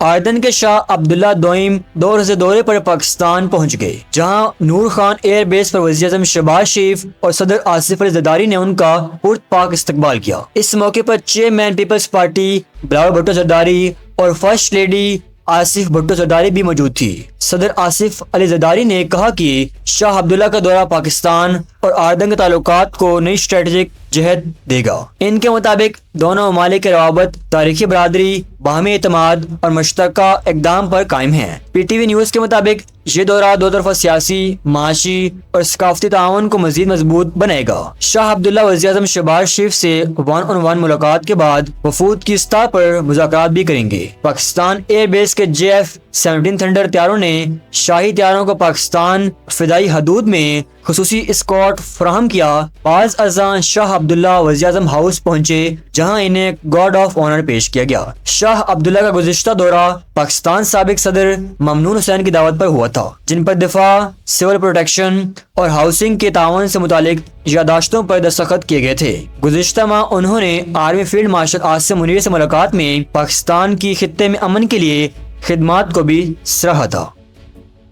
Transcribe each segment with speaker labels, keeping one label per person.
Speaker 1: اردن کے شاہ عبداللہ دوئم دو روزہ دورے پر پاکستان پہنچ گئے، جہاں نور خان ایئر بیس پر وزیر اعظم شہباز شریف اور صدر آصف علی زرداری نے ان کا پرتپاک استقبال کیا۔ اس موقع پر چیئرمین پیپلز پارٹی بلاول بھٹو زرداری اور فرسٹ لیڈی آصف بھٹو زرداری بھی موجود تھی۔ صدر آصف علی زرداری نے کہا کہ شاہ عبداللہ کا دورہ پاکستان اور اردن کے تعلقات کو نئی اسٹریٹجک جہت دے گا۔ ان کے مطابق دونوں ممالک کے روابط تاریخی برادری، باہمی اعتماد اور مشترکہ اقدام پر قائم ہیں۔ پی ٹی وی نیوز کے مطابق یہ دورہ دو طرفہ سیاسی، معاشی اور ثقافتی تعاون کو مزید مضبوط بنائے گا۔ شاہ عبداللہ وزیر اعظم شہباز شریف سے ون آن ون ملاقات کے بعد وفود کی سطح پر مذاکرات بھی کریں گے۔ پاکستان ایئر بیس کے JF-17 تھنڈر طیاروں نے شاہی طیاروں کو پاکستان فضائی حدود میں خصوصی اسکارٹ فراہم کیا۔ بعد ازاں شاہ عبداللہ وزیر اعظم ہاؤس پہنچے، جہاں انہیں گارڈ آف آنر پیش کیا گیا۔ شاہ عبداللہ کا گزشتہ دورہ پاکستان سابق صدر ممنون حسین کی دعوت پر ہوا تھا، جن پر دفاع، سول پروٹیکشن اور ہاؤسنگ کے تعاون سے متعلق یادداشتوں پر دستخط کیے گئے تھے۔ گزشتہ ماہ انہوں نے army field marshal Asim Munir سے ملاقات میں پاکستان کی خطے میں امن کے لیے خدمات کو بھی سراہا تھا۔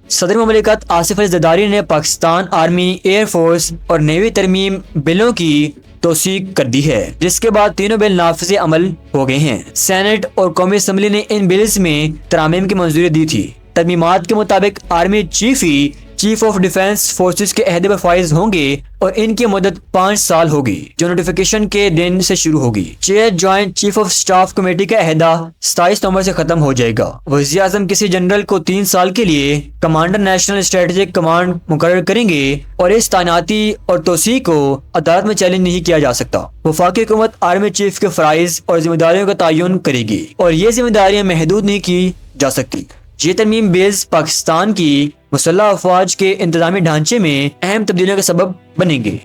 Speaker 1: صدر مملکت آصف علی زرداری نے پاکستان آرمی، ایئر فورس اور نیوی ترمیم بلوں کی توثیق کر دی ہے، جس کے بعد تینوں بل نافذ عمل ہو گئے ہیں۔ سینٹ اور قومی اسمبلی نے ان بلز میں ترامیم کی منظوری دی تھی۔ ترمیمات کے مطابق army chief of defence forces کے عہدے پر فائز ہوں گے اور ان کی مدت 5 سال ہوگی، جو نوٹیفیکیشن کے دن سے شروع ہوگی۔ Chair joint chief of staff committee کا عہدہ 27 نومبر سے ختم ہو جائے گا۔ وزیر اعظم کسی جنرل کو 3 سال کے لیے کمانڈر نیشنل اسٹریٹجک کمانڈ مقرر کریں گے اور اس تعیناتی اور توسیع کو عدالت میں چیلنج نہیں کیا جا سکتا۔ وفاقی حکومت آرمی چیف کے فرائض اور ذمہ داریوں کا تعین کرے گی اور یہ ذمہ داریاں محدود نہیں کی جا سکتی۔ یہ ترمیم بلز پاکستان کی مسلح افواج کے انتظامی ڈھانچے میں اہم تبدیلیوں کا سبب بنیں گے۔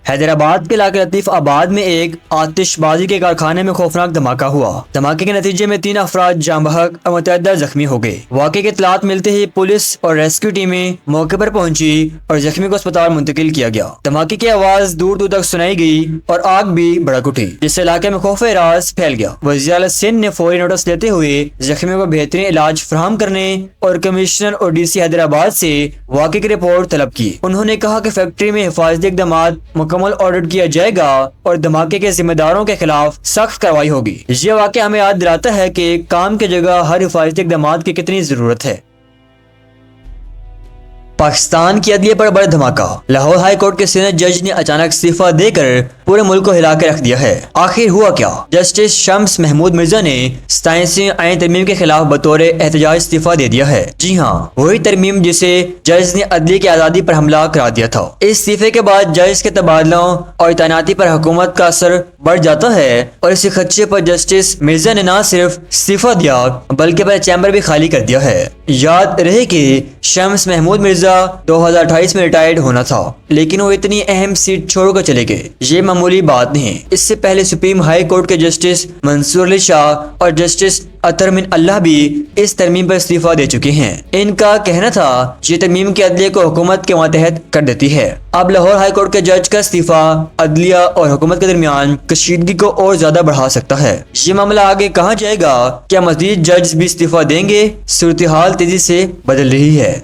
Speaker 1: حیدرآباد کے علاقے لطیف آباد میں ایک آتش بازی کے کارخانے میں خوفناک دھماکہ ہوا۔ دھماکے کے نتیجے میں 3 افراد جاں بحق اور متعدد زخمی ہو گئے۔ واقعے کی اطلاعات ملتے ہی پولیس اور ریسکیو ٹیمیں موقع پر پہنچی اور زخمی کو اسپتال منتقل کیا گیا۔ دھماکے کی آواز دور دور تک سنائی گئی اور آگ بھی بھڑک اٹھی، جس سے علاقے میں خوف راز پھیل گیا۔ وزیر اعلیٰ سندھ نے فوری نوٹس لیتے ہوئے زخمیوں کو بہترین علاج فراہم کرنے اور کمشنر اور DC حیدرآباد سے واقعے کی رپورٹ طلب کی۔ انہوں نے کہا کہ فیکٹری میں حفاظتی اقدامات مکمل آڈٹ کیا جائے گا اور دھماکے کے ذمہ داروں کے خلاف سخت کارروائی ہوگی۔ یہ واقعہ ہمیں یاد دلاتا ہے کہ کام کی جگہ ہر حفاظتی اقدامات کی کتنی ضرورت ہے۔ پاکستان کی عدلیہ پر بڑا دھماکہ، لاہور ہائی کورٹ کے سینئر جج نے اچانک استعفیٰ دے کر پورے ملک کو ہلا کے رکھ دیا ہے۔ آخر ہوا کیا؟ جسٹس شمس محمود مرزا نے 87ویں آئین ترمیم کے خلاف بطور احتجاج استعفیٰ دے دیا ہے۔ جی ہاں، وہی ترمیم جسے جج نے عدلیہ کی آزادی پر حملہ قرار دیا تھا۔ اس استعفے کے بعد جج کے تبادلوں اور تعیناتی پر حکومت کا اثر بڑھ جاتا ہے اور اسی خدشے پر جسٹس مرزا نے نہ صرف استعفیٰ دیا بلکہ اپنا چیمبر بھی خالی کر دیا ہے۔ یاد رہے کہ شمس محمود مرزا 2028 میں ریٹائرڈ ہونا تھا، لیکن وہ اتنی اہم سیٹ چھوڑ کر چلے گئے۔ یہ معمولی بات نہیں۔ اس سے پہلے سپریم ہائی کورٹ کے جسٹس منصور علی شاہ اور جسٹس اطہر من اللہ بھی اس ترمیم پر استعفیٰ دے چکے ہیں۔ ان کا کہنا تھا یہ ترمیم کی عدلیہ کو حکومت کے ماتحت کر دیتی ہے۔ اب لاہور ہائی کورٹ کے جج کا استعفیٰ عدلیہ اور حکومت کے درمیان کشیدگی کو اور زیادہ بڑھا سکتا ہے۔ یہ معاملہ آگے کہاں جائے گا؟ کیا مزید جج بھی استعفیٰ دیں گے؟ صورتحال تیزی سے بدل رہی ہے۔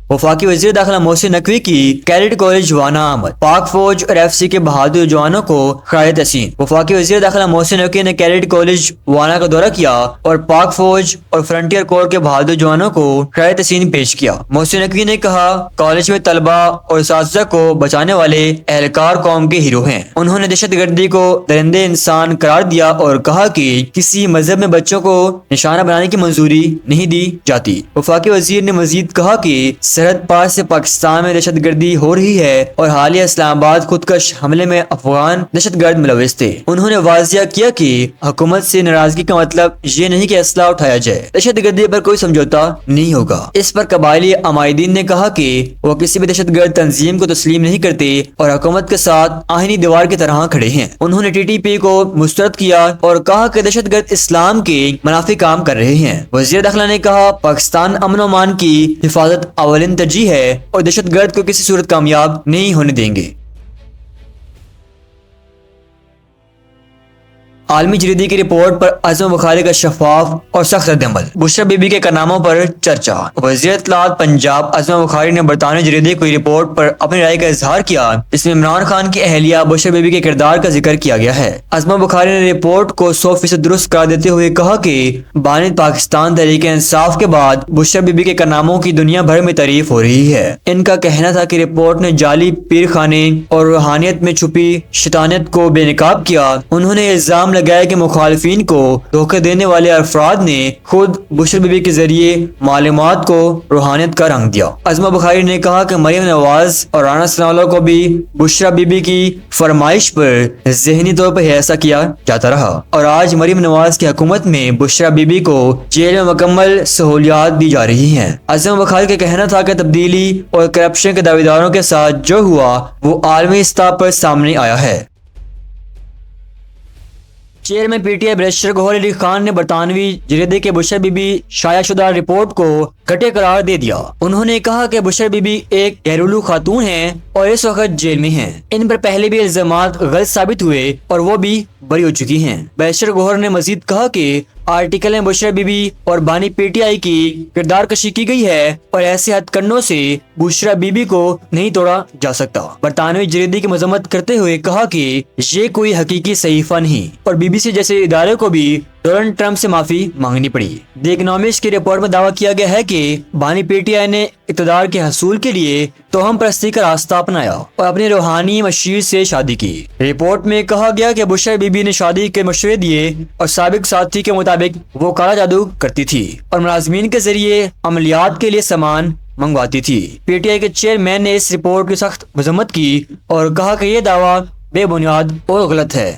Speaker 1: وفاقی وزیر داخلہ محسن نقوی کی کیڈٹ کالج وانا آمد، پاک فوج اور FC کے بہادر جوانوں کو خراج تحسین۔ وفاقی وزیر داخلہ محسن نقوی نے کیڈٹ کالج وانا کا دورہ کیا اور پاک فوج اور فرنٹیئر کور کے بہادر جوانوں کو خراج تحسین پیش کیا۔ محسن نقوی نے کہا کالج میں طلبہ اور اساتذہ کو بچانے والے اہلکار قوم کے ہیرو ہیں۔ انہوں نے دہشت گردی کو درندے انسان قرار دیا اور کہا کہ کسی مذہب میں بچوں کو نشانہ بنانے کی منظوری نہیں دی جاتی۔ وفاقی وزیر نے مزید کہا کہ سرحد پار سے پاکستان میں دہشت گردی ہو رہی ہے اور حالیہ اسلام آباد خودکش حملے میں افغان دہشت گرد ملوث تھے۔ انہوں نے واضح کیا کہ حکومت سے ناراضگی کا مطلب یہ نہیں کہ اسلحہ اٹھایا جائے، دہشت گردی پر کوئی سمجھوتا نہیں ہوگا۔ اس پر قبائلی عمائدین نے کہا کہ وہ کسی بھی دہشت گرد تنظیم کو تسلیم نہیں کرتے اور حکومت کے ساتھ آہنی دیوار کی طرح کھڑے ہیں۔ انہوں نے TTP کو مسترد کیا اور کہا کہ دہشت گرد اسلام کے منافی کام کر رہے ہیں۔ وزیر داخلہ نے کہا پاکستان امن و امان کی حفاظت اولین ترجیح ہے اور دہشت گرد کو کسی صورت کامیاب نہیں ہونے دیں گے۔ عالمی جریدے کی رپورٹ پر عزم بخاری کا شفاف اور سخت رد عمل۔ بشرا بی بی کے کارناموں پر چرچا۔ وزیر اطلاعات پنجاب عزم بخاری نے برطانوی جریدے کی رپورٹ پر اپنی رائے کا اظہار کیا، جس میں عمران خان کی اہلیہ بشرا بی بی کے کردار کا ذکر کیا گیا ہے۔ عزم بخاری نے رپورٹ کو 100% درست قرار دیتے ہوئے کہا کہ بانی پاکستان تحریک انصاف کے بعد بشرا بی بی کے کارناموں کی دنیا بھر میں تعریف ہو رہی ہے۔ ان کا کہنا تھا کہ رپورٹ نے جعلی پیر خانے اور روحانیت میں چھپی شیطانیت کو بے نقاب کیا۔ انہوں نے الزام لگایا کہ مخالفین کو دھوکہ دینے والے افراد نے خود بشرا بی بی کے ذریعے معلومات کو روحانیت کا رنگ دیا۔ عزم بخاری نے کہا کہ مریم نواز اور رانا ثناء اللہ کو بھی بشرا بی بی کی فرمائش پر ذہنی طور پر ہراساں کیا جاتا رہا، اور آج مریم نواز کی حکومت میں بشرا بی بی کو جیل میں مکمل سہولیات دی جا رہی ہیں۔ عزم بخاری کا کہنا تھا کہ تبدیلی اور کرپشن کے دعوے داروں کے ساتھ جو ہوا وہ عالمی سطح پر سامنے آیا ہے۔ Chairman P T I barrister Gohar Ali Khan نے برطانوی جریدے کے بشرا بی بی شائع شدہ رپورٹ کو گھٹیا قرار دے دیا۔ انہوں نے کہا کہ بشرا بی بی ایک گھریلو خاتون ہیں اور اس وقت جیل میں ہیں۔ ان پر پہلے بھی الزامات غلط ثابت ہوئے اور وہ بھی بری ہو چکی ہیں۔ بیرسٹر گوہر نے مزید کہا کہ آرٹیکل میں بشرا بی بی اور بانی پی ٹی آئی کی کردار کشی کی گئی ہے اور ایسے ہتھ کنڈوں سے بشرا بی بی کو نہیں توڑا جا سکتا۔ برطانوی جریدے کی مذمت کرتے ہوئے کہا کہ یہ کوئی حقیقی صحیفہ نہیں اور بی بی سی جیسے ادارے کو بھی ڈونلڈ ٹرمپ سے معافی مانگنی پڑی۔ دی اکنامسٹ کی رپورٹ میں دعویٰ کیا گیا ہے کہ بانی پی ٹی آئی نے اقتدار کے حصول کے لیے توہم پرستی کا راستہ اپنایا اور اپنی روحانی مشیر سے شادی کی۔ رپورٹ میں کہا گیا کہ بشرا بی بی نے شادی کے مشورے دیے اور سابق ساتھی کے مطابق وہ کالا جادو کرتی تھی اور ملازمین کے ذریعے عملیات کے لیے سامان منگواتی تھی۔ پی ٹی آئی کے چیئرمین نے اس رپورٹ کی سخت مذمت کی اور کہا کہ یہ دعویٰ بے بنیاد اور غلط ہے۔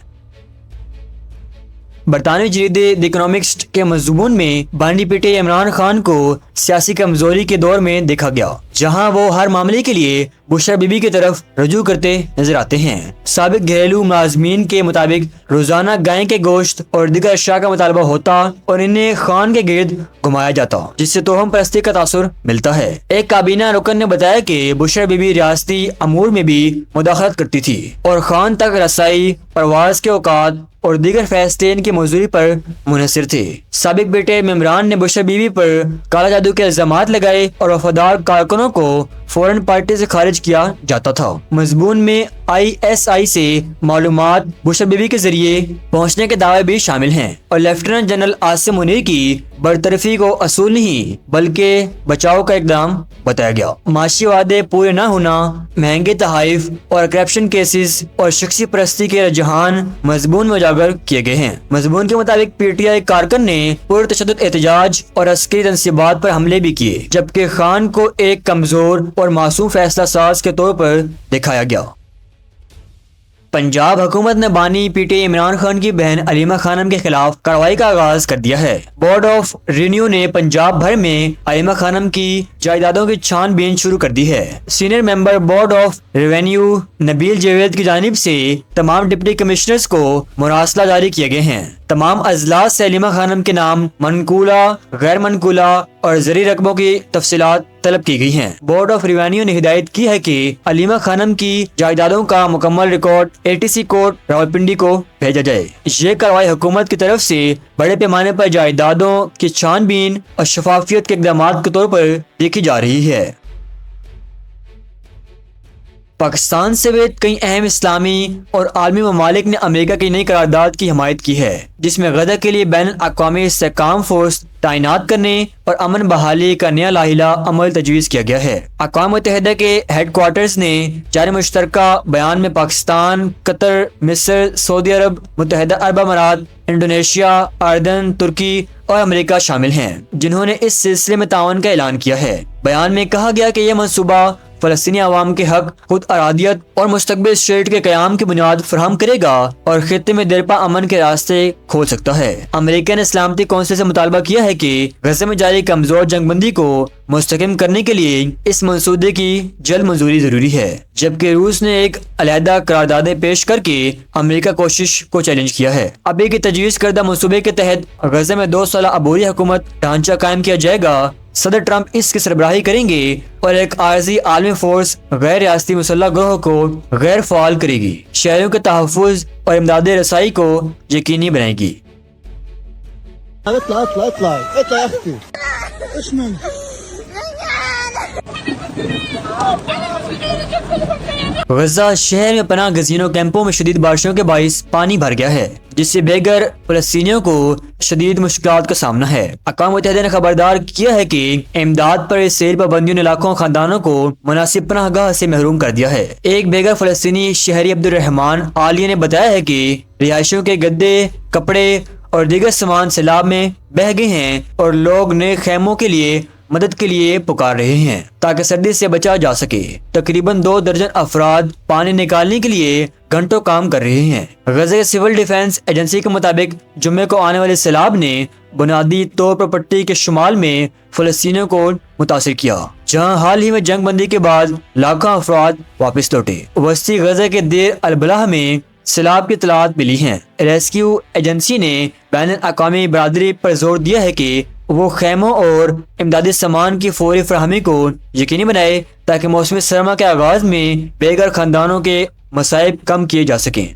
Speaker 1: برطانوی جریدے دی اکنامسٹ کے مضمون میں بانی پی ٹی آئی عمران خان کو سیاسی کمزوری کے دور میں دیکھا گیا، جہاں وہ ہر معاملے کے لیے بشرا بی بی کی طرف رجوع کرتے نظر آتے ہیں۔ سابق گھریلو ملازمین کے مطابق روزانہ گائے کے گوشت اور دیگر اشیاء کا مطالبہ ہوتا اور انہیں خان کے گرد گھمایا جاتا، جس سے توہم پرستی کا تاثر ملتا ہے۔ ایک کابینہ رکن نے بتایا کہ بشرا بی بی ریاستی امور میں بھی مداخلت کرتی تھی اور خان تک رسائی، پرواز کے اوقات اور دیگر فیصلے ان کی موزوری پر منحصر تھے۔ سابق بیٹے ممبران نے بشرا بی بی پر کالا جادو کے الزامات لگائے اور وفادار کارکنوں کو فورن پارٹی سے خارج کیا جاتا تھا۔ مضمون میں آئی ایس آئی سے معلومات بشرا بی بی کے ذریعے پہنچنے کے دعوے بھی شامل ہیں اور لیفٹیننٹ جنرل عاصم منیر کی برطرفی کو اصول نہیں بلکہ بچاؤ کا اقدام بتایا گیا۔ معاشی وعدے پورے نہ ہونا، مہنگے تحائف اور کرپشن کیسز اور شخصی پرستی کے رجحان مضمون میں اجاگر کیے گئے ہیں۔ مضمون کے مطابق پی ٹی آئی کارکن نے پرتشدد احتجاج اور عسکری تنصیبات پر حملے بھی کیے، جبکہ خان کو ایک کمزور اور معصوم فیصلہ ساز کے طور پر دکھایا گیا۔ پنجاب حکومت نے بانی پی ٹی آئی عمران خان کی بہن علیمہ خانم کے خلاف کارروائی کا آغاز کر دیا ہے۔ بورڈ آف ریونیو نے پنجاب بھر میں علیمہ خانم کی جائیدادوں کی چھان بین شروع کر دی ہے۔ Senior member board of revenue Nabeel Javed کی جانب سے تمام ڈپٹی کمشنرز کو مراسلہ جاری کیے گئے ہیں۔ تمام اضلاع سے علیمہ خانم کے نام، منقولہ، غیر منقولہ اور زرعی رقبوں کی تفصیلات طلب کی گئی ہیں۔ بورڈ آف ریونیو نے ہدایت کی ہے کہ علیمہ خانم کی جائیدادوں کا مکمل record A T C court Rawalpindi کو بھیجا جائے۔ یہ کارروائی حکومت کی طرف سے بڑے پیمانے پر جائیدادوں کی چھان بین اور شفافیت کے اقدامات کے طور پر دیکھی جا رہی ہے۔ پاکستان سمیت کئی اہم اسلامی اور عالمی ممالک نے امریکہ کی نئی قرارداد کی حمایت کی ہے، جس میں غزہ کے لیے بین الاقوامی استحکام فورس تعینات کرنے اور امن بحالی کا نیا لاحلہ عمل تجویز کیا گیا ہے۔ اقوام متحدہ کے ہیڈ کوارٹرز نے جاری مشترکہ بیان میں پاکستان، قطر، مصر، سعودی عرب، متحدہ عرب امارات، انڈونیشیا، اردن، ترکی اور امریکہ شامل ہیں، جنہوں نے اس سلسلے میں تعاون کا اعلان کیا ہے۔ بیان میں کہا گیا کہ یہ منصوبہ فلسطینی عوام کے حق، خود ارادیت اور مستقبل اسٹیٹ کے قیام کی بنیاد فراہم کرے گا اور خطے میں دیرپا امن کے راستے کھول سکتا ہے۔ امریکہ نے سلامتی کونسل سے مطالبہ کیا ہے کہ غزہ میں جاری کمزور جنگ بندی کو مستحکم کرنے کے لیے اس منصوبے کی جلد منظوری ضروری ہے، جبکہ روس نے ایک علیحدہ قراردادیں پیش کر کے امریکہ کوشش کو چیلنج کیا ہے۔ ابھی کی تجویز کردہ منصوبے کے تحت غزہ میں 2 سالہ عبوری حکومت ڈھانچہ قائم کیا جائے گا صدر ٹرمپ اس کی سربراہی کریں گے اور ایک عارضی عالمی فورس غیر ریاستی مسلح گروہ کو غیر فعال کرے گی، شہریوں کے تحفظ اور امداد رسائی کو یقینی بنائے گی۔
Speaker 2: اطلع اطلع اطلع اطلع يا اختي ايش من
Speaker 1: غزہ شہر میں پناہ گزینوں کیمپوں میں شدید بارشوں کے باعث پانی بھر گیا ہے، جس سے بے گھر فلسطینیوں کو شدید مشکلات کا سامنا ہے۔ اقوام متحدہ نے خبردار کیا ہے کہ امداد پر سیل پابندیوں نے لاکھوں خاندانوں کو مناسب پناہ گاہ سے محروم کر دیا ہے۔ ایک بے گھر فلسطینی شہری عبدالرحمان عالیہ نے بتایا ہے کہ رہائشیوں کے گدے، کپڑے اور دیگر سامان سیلاب میں بہہ گئے ہیں اور لوگ نئے خیموں کے لیے مدد کے لیے پکار رہے ہیں تاکہ سردی سے بچا جا سکے۔ تقریباً 2 درجن افراد پانی نکالنے کے لیے گھنٹوں کام کر رہے ہیں۔ غزہ کے سول ڈیفنس ایجنسی کے مطابق جمعے کو آنے والے سیلاب نے بنیادی طور پر پٹی کے شمال میں فلسطینیوں کو متاثر کیا، جہاں حال ہی میں جنگ بندی کے بعد لاکھوں افراد واپس لوٹے۔ وسطی غزہ کے دیر البلح میں سیلاب کی اطلاعات ملی ہیں۔ ریسکیو ایجنسی نے بین الاقوامی برادری پر زور دیا ہے کہ وہ خیموں اور امدادی سامان کی فوری فراہمی کو یقینی بنائے تاکہ موسم سرما کے آغاز میں بے گھر خاندانوں کے مصائب کم کیے جا سکیں۔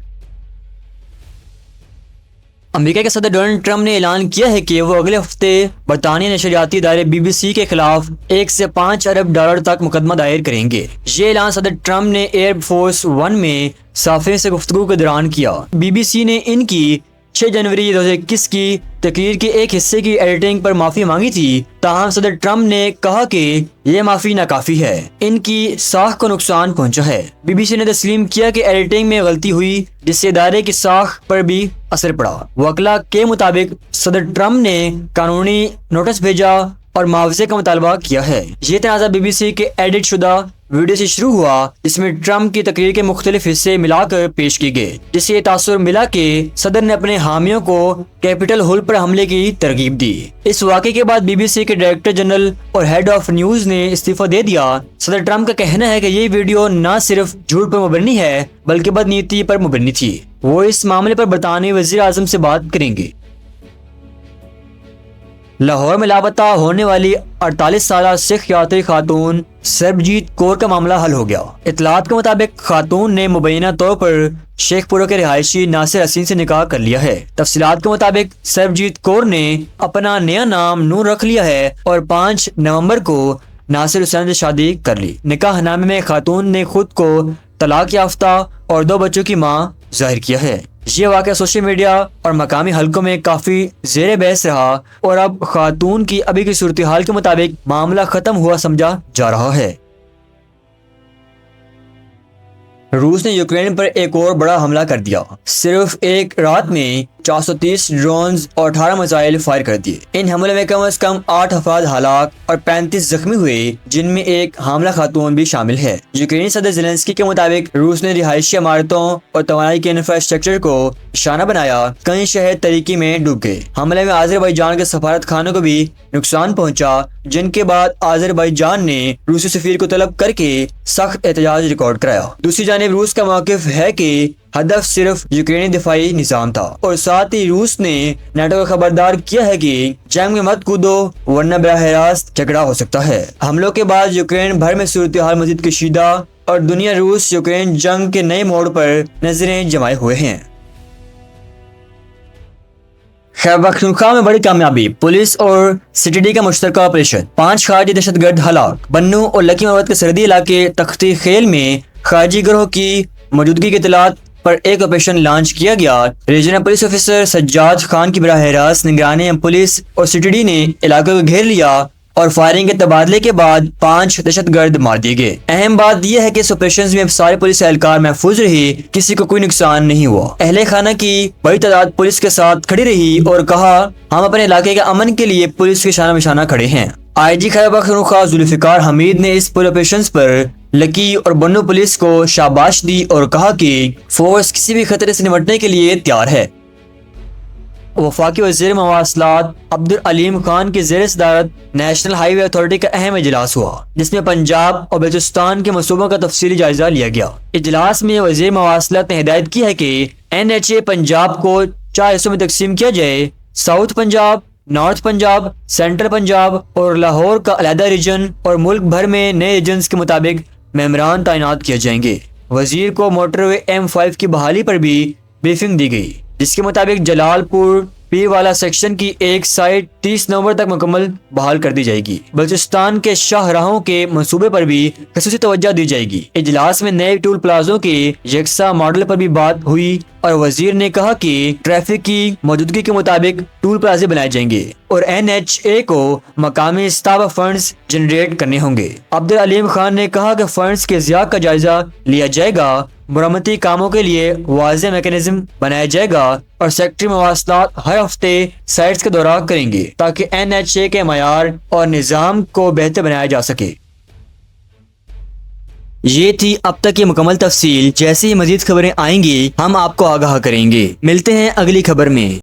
Speaker 1: امریکہ کے صدر ڈونلڈ ٹرمپ نے اعلان کیا ہے کہ وہ اگلے ہفتے برطانیہ نشریاتی ادارے BBC کے خلاف 1 سے 5 ارب ڈالر تک مقدمہ دائر کریں گے۔ یہ اعلان صدر ٹرمپ نے ایئر فورس 1 میں صحافیوں سے گفتگو کے دوران کیا۔ BBC نے ان کی 6 جنوری 2021 کی تقریر کے ایک حصے کی ایڈیٹنگ پر معافی مانگی تھی، تاہم صدر ٹرمپ نے کہا کہ یہ معافی ناکافی ہے، ان کی ساکھ کو نقصان پہنچا ہے۔ BBC نے تسلیم کیا کہ ایڈیٹنگ میں غلطی ہوئی، جس سے ادارے کی ساکھ پر بھی اثر پڑا۔ وکلاء کے مطابق صدر ٹرمپ نے قانونی نوٹس بھیجا اور معاوضے کا مطالبہ کیا ہے۔ یہ تنازع BBC کے ایڈٹ شدہ ویڈیو سے شروع ہوا، جس میں ٹرمپ کی تقریر کے مختلف حصے ملا کر پیش کی گئے، جس سے یہ تاثر ملا کہ صدر نے اپنے حامیوں کو کیپٹل ہل پر حملے کی ترغیب دی۔ اس واقعے کے بعد BBC کے ڈائریکٹر جنرل اور ہیڈ آف نیوز نے استعفیٰ دے دیا۔ صدر ٹرمپ کا کہنا ہے کہ یہ ویڈیو نہ صرف جھوٹ پر مبنی ہے بلکہ بدنیتی پر مبنی تھی۔ وہ اس معاملے پر برطانوی وزیر اعظم سے بات کریں گے۔ لاہور میں لاپتہ ہونے والی 48 سالہ سکھ یاتری خاتون سربجیت کور کا معاملہ حل ہو گیا۔ اطلاعات کے مطابق خاتون نے مبینہ طور پر شیخ پورہ کے رہائشی ناصر حسین سے نکاح کر لیا ہے۔ تفصیلات کے مطابق سربجیت کور نے اپنا نیا نام نور رکھ لیا ہے اور 5 نومبر کو ناصر حسین سے شادی کر لی۔ نکاح نامے میں خاتون نے خود کو طلاق یافتہ اور 2 بچوں کی ماں ظاہر کیا ہے۔ یہ واقعہ سوشل میڈیا اور مقامی حلقوں میں کافی زیر بحث رہا اور اب خاتون کی ابھی کی صورتحال کے مطابق معاملہ ختم ہوا سمجھا جا رہا ہے۔ روس نے یوکرین پر ایک اور بڑا حملہ کر دیا۔ صرف ایک رات میں 430 ڈرونز اور 18 میزائل فائر کر دیے۔ ان حملوں میں کم از کم 8 افراد ہلاک اور 35 زخمی ہوئے، جن میں ایک حاملہ خاتون بھی شامل ہے۔ یوکرینی صدر زیلنسکی کے مطابق روس نے رہائشی عمارتوں اور توانائی کے انفراسٹرکچر کو نشانہ بنایا۔ کئی شہر تاریکی میں ڈوب گئے۔ حملے میں آذربائیجان کے سفارت خانے کو بھی نقصان پہنچا، جن کے بعد آذربائیجان نے روسی سفیر کو طلب کر کے سخت احتجاج ریکارڈ کرایا۔ دوسری جانب روس کا موقف ہے کہ ہدف صرف یوکرینی دفاعی نظام تھا اور ساتھ ہی روس نے نیٹو کو خبردار کیا ہے کہ جنگ میں مت کودو ورنہ براہ راست جھگڑا ہو سکتا ہے۔ حملوں کے بعد یوکرین بھر میں صورتحال مزید کشیدہ اور دنیا روس یوکرین جنگ کے نئے موڑ پر نظریں جمائے ہوئے ہیں۔ خیبر پختونخوا میں بڑی کامیابی، پولیس اور سی ٹی کا مشترکہ آپریشن، 5 خارجی دہشت گرد ہلاک۔ بنو اور لکی مروت کے سرحدی علاقے تختی خیل میں خارجی گروہ کی موجودگی کی اطلاعات پر ایک آپریشن لانچ کیا گیا۔ Regional police officer Sajjad Khan کی براہ راست نگرانی میں پولیس اور سی ٹی نے علاقے کو گھیر لیا اور فائرنگ کے تبادلے کے بعد 5 دہشت گرد مار دیے گئے۔ اہم بات یہ ہے کہ اس آپریشن میں سارے پولیس اہلکار محفوظ رہے، کسی کو کوئی نقصان نہیں ہوا۔ اہل خانہ کی بڑی تعداد پولیس کے ساتھ کھڑی رہی اور کہا، ہم اپنے علاقے کے امن کے لیے پولیس کے شانہ بشانہ کھڑے ہیں۔ آئی جی خیبر پختونخوا ذوالفقار حمید نے اس پورے آپریشن پر لکی اور بنو پولیس کو شاباش دی اور کہا کہ فورس کسی بھی خطرے سے نمٹنے کے لیے تیار ہے۔ وفاقی وزیر مواصلات عبدالعلیم خان کی زیر صدارت نیشنل ہائی وے اتھارٹی کا اہم اجلاس ہوا، جس میں پنجاب اور بلوچستان کے منصوبوں کا تفصیلی جائزہ لیا گیا۔ اجلاس میں وزیر مواصلات نے ہدایت کی ہے کہ NHA پنجاب کو 4 حصوں میں تقسیم کیا جائے، south Punjab, north Punjab, central Punjab اور لاہور کا علیحدہ ریجن اور ملک بھر میں نئے ریجنز کے مطابق ممبران تعینات کیے جائیں گے۔ وزیر کو موٹر وے M5 کی بحالی پر بھی بریفنگ دی گئی، جس کے مطابق جلال پور پیر والا سیکشن کی ایک سائٹ 30 نومبر تک مکمل بحال کر دی جائے گی۔ بلوچستان کے شاہراہوں کے منصوبے پر بھی خصوصی توجہ دی جائے گی۔ اجلاس میں نئے ٹول پلازوں کے یکساں ماڈل پر بھی بات ہوئی اور وزیر نے کہا کہ ٹریفک کی موجودگی کے مطابق ٹول پلازے بنائے جائیں گے اور NHA کو مقامی استعفا فنڈز جنریٹ کرنے ہوں گے۔ عبدالعلیم خان نے کہا کہ فنڈز کے ضیاع کا جائزہ لیا جائے گا، مرمتی کاموں کے لیے واضح میکانزم بنایا جائے گا اور سیکٹری مواصلات ہر ہفتے سائٹس کا دورہ کریں گے تاکہ NHA کے معیار اور نظام کو بہتر بنایا جا سکے۔ یہ تھی اب تک کی مکمل تفصیل۔ جیسے ہی مزید خبریں آئیں گی ہم آپ کو آگاہ کریں گے۔ ملتے ہیں اگلی خبر میں۔